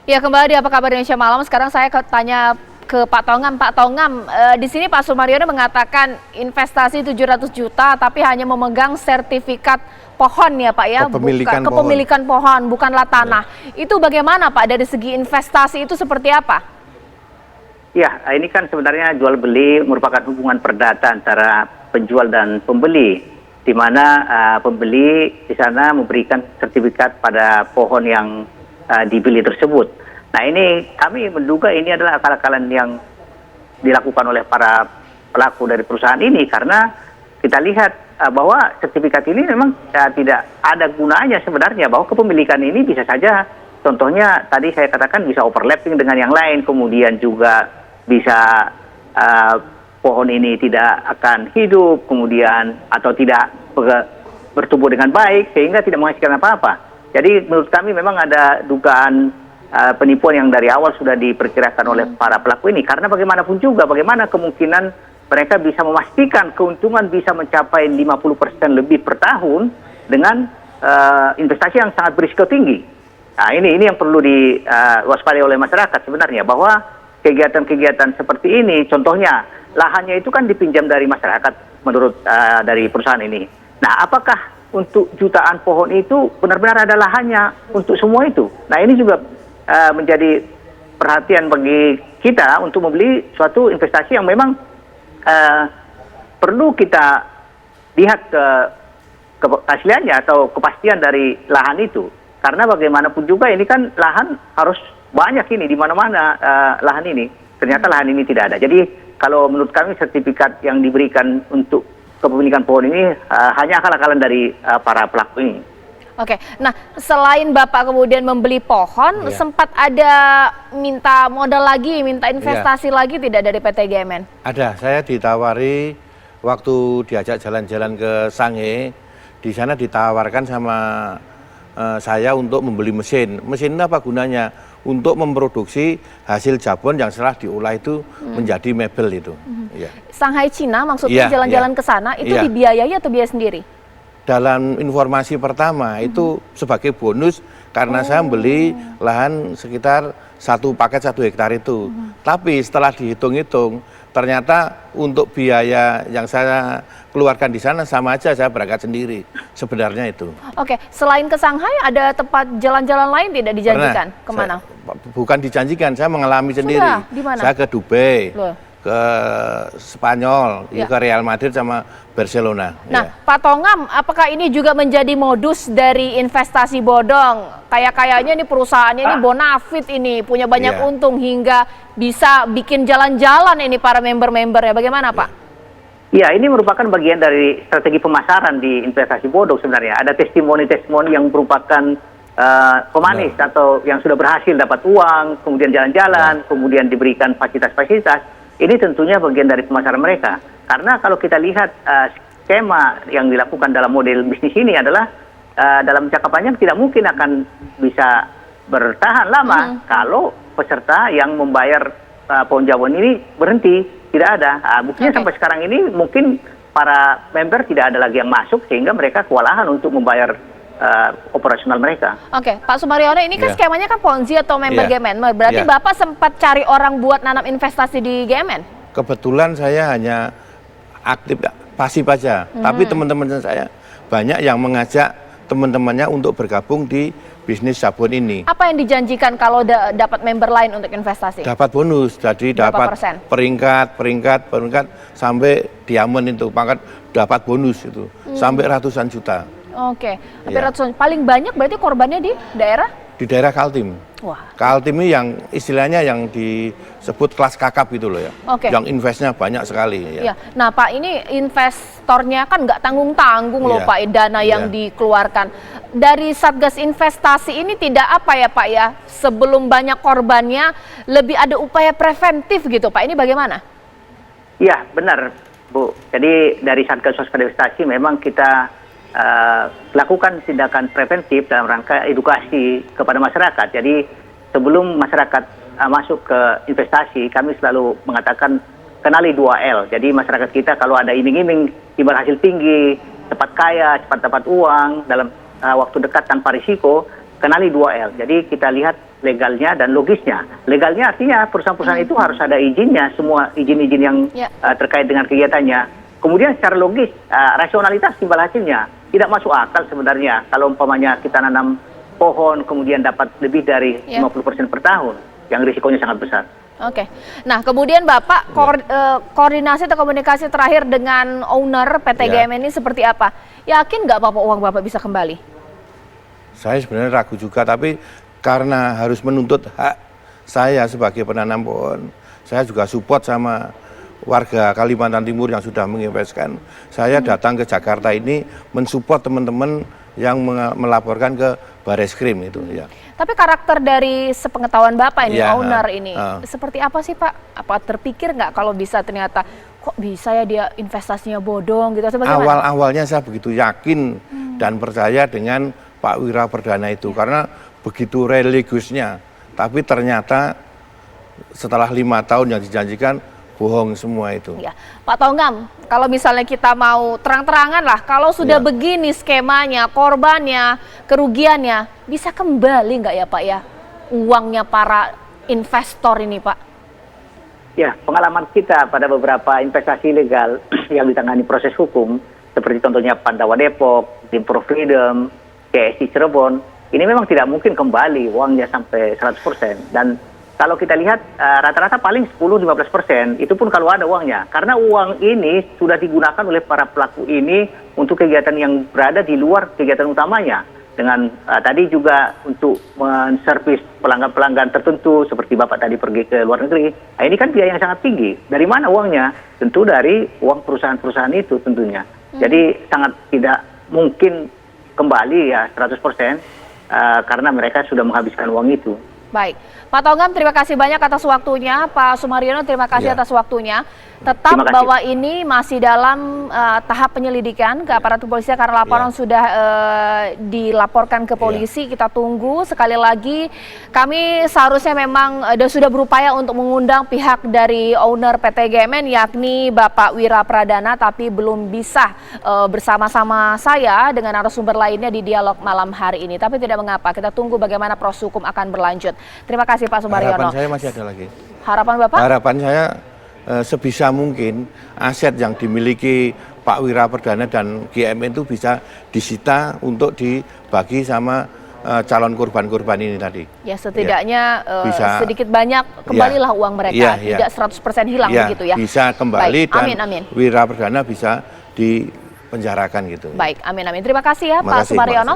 Ya, kembali di Apa Kabar Indonesia Malam. Sekarang saya tanya ke Pak Tongam. Pak Tongam, di sini Pak Sumaryono mengatakan investasi 700 juta tapi hanya memegang sertifikat pohon ya Pak ya, kepemilikan pohon, bukanlah tanah. Ya. Itu bagaimana Pak dari segi investasi itu seperti apa? Ya, ini kan sebenarnya jual beli merupakan hubungan perdata antara penjual dan pembeli, di mana pembeli di sana memberikan sertifikat pada pohon yang dibeli tersebut. Nah, ini kami menduga ini adalah akal-akalan yang dilakukan oleh para pelaku dari perusahaan ini, karena kita lihat bahwa sertifikat ini memang tidak ada gunanya sebenarnya, bahwa kepemilikan ini bisa saja, contohnya tadi saya katakan bisa overlapping dengan yang lain, kemudian juga bisa pohon ini tidak akan hidup, kemudian atau tidak bertumbuh dengan baik sehingga tidak menghasilkan apa-apa. Jadi menurut kami memang ada dugaan penipuan yang dari awal sudah diperkirakan oleh para pelaku ini. Karena bagaimanapun juga, bagaimana kemungkinan mereka bisa memastikan keuntungan bisa mencapai 50% lebih per tahun dengan investasi yang sangat berisiko tinggi. Nah, ini yang perlu diwaspadai oleh masyarakat sebenarnya, bahwa kegiatan-kegiatan seperti ini, contohnya lahannya itu kan dipinjam dari masyarakat menurut dari perusahaan ini. Nah, apakah untuk jutaan pohon itu benar-benar ada lahannya untuk semua itu? Nah, ini juga menjadi perhatian bagi kita untuk membeli suatu investasi yang memang perlu kita lihat keasliannya atau kepastian dari lahan itu. Karena bagaimanapun juga ini kan lahan harus banyak ini, di mana-mana lahan ini. Ternyata lahan ini tidak ada. Jadi kalau menurut kami sertifikat yang diberikan untuk kepemilikan pohon ini hanya akal-akalan dari para pelaku ini. Oke, nah selain Bapak kemudian membeli pohon, sempat ada minta modal lagi, minta investasi lagi tidak dari PT GMN? Ada, saya ditawari waktu diajak jalan-jalan ke Sange, di sana ditawarkan sama saya untuk membeli mesin. Mesin itu apa gunanya? Untuk memproduksi hasil jabon yang setelah diolah itu menjadi mebel itu. Shanghai Cina maksudnya jalan-jalan ke sana itu dibiayai atau biaya sendiri? Dalam informasi pertama itu sebagai bonus karena saya membeli lahan sekitar 1 paket 1 hektar itu. Tapi setelah dihitung-hitung ternyata untuk biaya yang saya keluarkan di sana sama aja saya berangkat sendiri sebenarnya itu. Oke, selain ke Shanghai ada tempat jalan-jalan lain tidak dijanjikan? Kemana? Bukan dijanjikan, saya mengalami sendiri. Di mana? Saya ke Dubai, ke Spanyol, ke Real Madrid sama Barcelona. Nah, Pak Tongam, apakah ini juga menjadi modus dari investasi bodong? Kayaknya ini perusahaannya ini bonafit ini, punya banyak untung hingga bisa bikin jalan-jalan ini para member-membernya. Bagaimana Pak? Ya, ini merupakan bagian dari strategi pemasaran di investasi bodong sebenarnya. Ada testimoni-testimoni yang merupakan pemanis atau yang sudah berhasil dapat uang, kemudian jalan-jalan, kemudian diberikan fasilitas-fasilitas. Ini tentunya bagian dari pemasaran mereka. Karena kalau kita lihat skema yang dilakukan dalam model bisnis ini adalah dalam jangka panjang tidak mungkin akan bisa bertahan lama kalau peserta yang membayar pohon jabon ini berhenti, tidak ada. Buktinya sampai sekarang ini mungkin para member tidak ada lagi yang masuk sehingga mereka kewalahan untuk membayar operasional mereka. Oke, Pak Sumaryono, ini kan skemanya kan Ponzi atau member GMN. Berarti Bapak sempat cari orang buat nanam investasi di GMN? Kebetulan saya hanya aktif pasif aja, tapi teman-teman saya banyak yang mengajak teman-temannya untuk bergabung di bisnis sabun ini. Apa yang dijanjikan kalau dapat member lain untuk investasi? Dapat bonus, jadi dapat peringkat sampai diamond itu, pangkat dapat bonus itu sampai ratusan juta. Oke, hampir ratusan. Paling banyak berarti korbannya di daerah? Di daerah Kaltim. Wah. Kaltim ini yang istilahnya yang disebut kelas kakap gitu loh ya. Yang investnya banyak sekali. Ya. Nah Pak, ini investornya kan nggak tanggung-tanggung loh Pak, dana yang dikeluarkan. Dari Satgas Investasi ini tidak apa ya Pak ya, sebelum banyak korbannya lebih ada upaya preventif gitu Pak, ini bagaimana? Iya benar Bu, jadi dari Satgas Investasi memang kita lakukan tindakan preventif dalam rangka edukasi kepada masyarakat. Jadi sebelum masyarakat masuk ke investasi, kami selalu mengatakan kenali 2L. Jadi masyarakat kita kalau ada iming-iming imbal hasil tinggi, cepat kaya, cepat dapat uang dalam waktu dekat tanpa risiko, kenali 2L. Jadi kita lihat legalnya dan logisnya. Legalnya artinya perusahaan-perusahaan itu harus ada izinnya, semua izin-izin yang terkait dengan kegiatannya. Kemudian secara logis, rasionalitas timbal hasilnya. Tidak masuk akal sebenarnya kalau umpamanya kita nanam pohon kemudian dapat lebih dari 50% per tahun, yang risikonya sangat besar. Oke. Nah, kemudian Bapak koordinasi atau komunikasi terakhir dengan owner PT GM ini seperti apa? Yakin nggak Bapak uang Bapak bisa kembali? Saya sebenarnya ragu juga, tapi karena harus menuntut hak saya sebagai penanam pohon, saya juga support sama warga Kalimantan Timur yang sudah menginvestkan. Saya datang ke Jakarta ini mensupport teman-teman yang melaporkan ke Bareskrim itu ya. Tapi karakter dari sepengetahuan Bapak ini, owner ini, seperti apa sih Pak? Apa terpikir nggak kalau bisa ternyata, kok bisa ya dia investasinya bodong gitu? Awal-awalnya saya begitu yakin dan percaya dengan Pak Wira Perdana itu, karena begitu religiusnya. Tapi ternyata setelah 5 tahun yang dijanjikan, bohong semua itu. Ya. Pak Tongam, kalau misalnya kita mau terang-terangan lah, kalau sudah begini skemanya, korbannya, kerugiannya, bisa kembali nggak ya Pak ya uangnya para investor ini Pak? Ya, pengalaman kita pada beberapa investasi ilegal yang ditangani proses hukum, seperti contohnya Pandawa Depok, Dimprov Freedom, KSI Cirebon, ini memang tidak mungkin kembali uangnya sampai 100%. Dan kalau kita lihat rata-rata paling 10-15%, itu pun kalau ada uangnya. Karena uang ini sudah digunakan oleh para pelaku ini untuk kegiatan yang berada di luar kegiatan utamanya. Dengan tadi juga untuk menservis pelanggan-pelanggan tertentu, seperti Bapak tadi pergi ke luar negeri. Nah, ini kan biaya yang sangat tinggi. Dari mana uangnya? Tentu dari uang perusahaan-perusahaan itu tentunya. Jadi sangat tidak mungkin kembali ya 100%, karena mereka sudah menghabiskan uang itu. Baik, Pak Tongam terima kasih banyak atas waktunya, Pak Sumaryono terima kasih atas waktunya. Tetap bahwa ini masih dalam tahap penyelidikan ke aparat kepolisian karena laporan sudah dilaporkan ke polisi. Kita tunggu sekali lagi. Kami seharusnya memang sudah berupaya untuk mengundang pihak dari owner PT GMN yakni Bapak Wira Pradana, tapi belum bisa bersama-sama saya dengan narasumber lainnya di dialog malam hari ini. Tapi tidak mengapa, kita tunggu bagaimana proses hukum akan berlanjut. Terima kasih Pak Sumaryono. Harapan saya masih ada lagi. Harapan Bapak? Harapan saya sebisa mungkin aset yang dimiliki Pak Wira Perdana dan GMN itu bisa disita untuk dibagi sama calon korban-korban ini tadi. Ya setidaknya sedikit banyak kembalilah uang mereka, tidak 100% hilang begitu ya. Bisa kembali. Baik, dan Wira Perdana bisa dipenjarakan gitu. Baik, amin amin. Terima kasih ya Pak Sumaryono.